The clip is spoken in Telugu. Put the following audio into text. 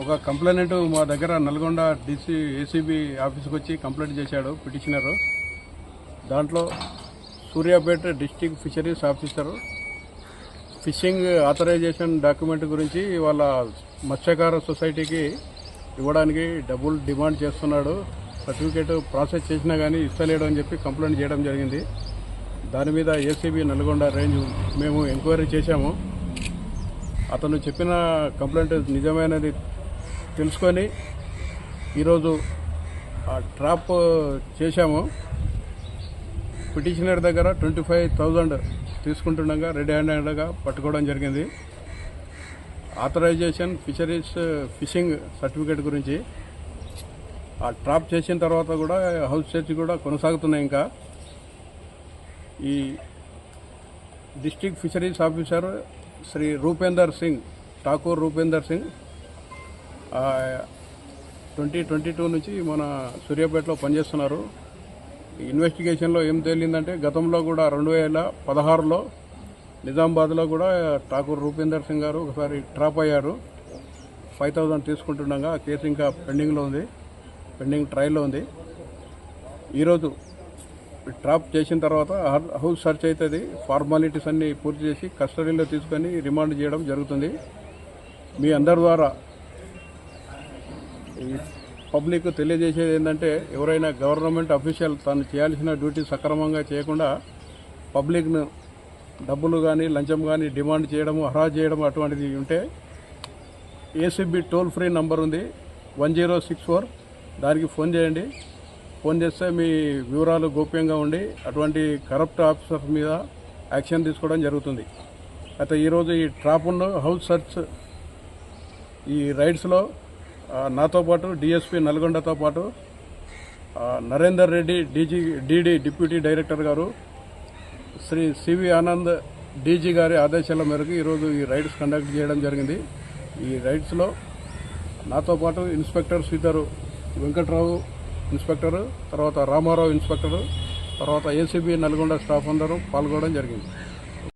ఒక కంప్లైంట్ మా దగ్గర నల్గొండ డీసీ ఏసీబీ ఆఫీస్కి వచ్చి కంప్లైంట్ చేశాడు పిటిషనరు. దాంట్లో Suryapet district fisheries officer fishing authorisation document గురించి వాళ్ళ మత్స్యకార సొసైటీకి ఇవ్వడానికి డబ్బులు డిమాండ్ చేస్తున్నాడు. సర్టిఫికేట్ ప్రాసెస్ చేసినా కానీ ఇస్తలేడు అని చెప్పి కంప్లైంట్ చేయడం జరిగింది. దాని మీద ఏసీబీ నల్గొండ రేంజ్ మేము ఎంక్వైరీ చేశాము. అతను చెప్పిన కంప్లైంట్ నిజమైనది తెలుసుకొని ఈరోజు ట్రాప్ చేశాము. పిటిషనర్ దగ్గర 25,000 తీసుకుంటుండగా రెడ్ హ్యాండెడ్గా పట్టుకోవడం జరిగింది. ఆథరైజేషన్ ఫిషరీస్ ఫిషింగ్ సర్టిఫికేట్ గురించి ఆ ట్రాప్ చేసిన తర్వాత కూడా హౌస్ సెర్చ్ కూడా కొనసాగుతున్నాయి. ఇంకా ఈ district fisheries officer Shri Rupender Singh, Thakur Rupender Singh 2022 నుంచి మన సూర్యాపేటలో పనిచేస్తున్నారు. ఇన్వెస్టిగేషన్లో ఏం తేలిందంటే గతంలో కూడా 2016లో నిజామాబాద్లో కూడా ఠాకూర్ రూపేందర్ సింగ్ గారు ఒకసారి ట్రాప్ అయ్యారు. 5,000 తీసుకుంటుండగా ఆ కేసు ఇంకా పెండింగ్ ట్రయల్లో ఉంది. ఈరోజు ట్రాప్ చేసిన తర్వాత హౌస్ సర్చ్ అవుతుంది. ఫార్మాలిటీస్ అన్నీ పూర్తి చేసి కస్టడీలో తీసుకొని రిమాండ్ చేయడం జరుగుతుంది. మీ అందరి ద్వారా ఈ పబ్లిక్ తెలియజేసేది ఏంటంటే ఎవరైనా గవర్నమెంట్ అఫీషియల్ తను చేయాల్సిన డ్యూటీ సక్రమంగా చేయకుండా పబ్లిక్ను డబ్బులు కానీ లంచం కానీ డిమాండ్ చేయడము, హరాజ్ చేయడం అటువంటిది ఉంటే ఏసీబీ టోల్ ఫ్రీ నంబర్ ఉంది 1064, దానికి ఫోన్ చేయండి. ఫోన్ చేస్తే మీ వివరాలు గోప్యంగా ఉండి అటువంటి కరప్ట్ ఆఫీసర్స్ మీద యాక్షన్ తీసుకోవడం జరుగుతుంది. అయితే ఈరోజు ఈ ట్రాప్ను హౌస్ సర్చ్ ఈ రైడ్స్లో నాతో పాటు డిఎస్పీ నల్గొండతో పాటు Narender Reddy DD deputy director గారు, శ్రీ సివి ఆనంద్ డీజీ గారి ఆదేశాల మేరకు ఈరోజు ఈ రైడ్స్ కండక్ట్ చేయడం జరిగింది. ఈ రైడ్స్లో నాతో పాటు ఇన్స్పెక్టర్స్ ఇద్దరు, వెంకట్రావు ఇన్స్పెక్టరు, తర్వాత రామారావు ఇన్స్పెక్టరు, తర్వాత ఏసీబీ నల్గొండ స్టాఫ్ అందరూ పాల్గొనడం జరిగింది.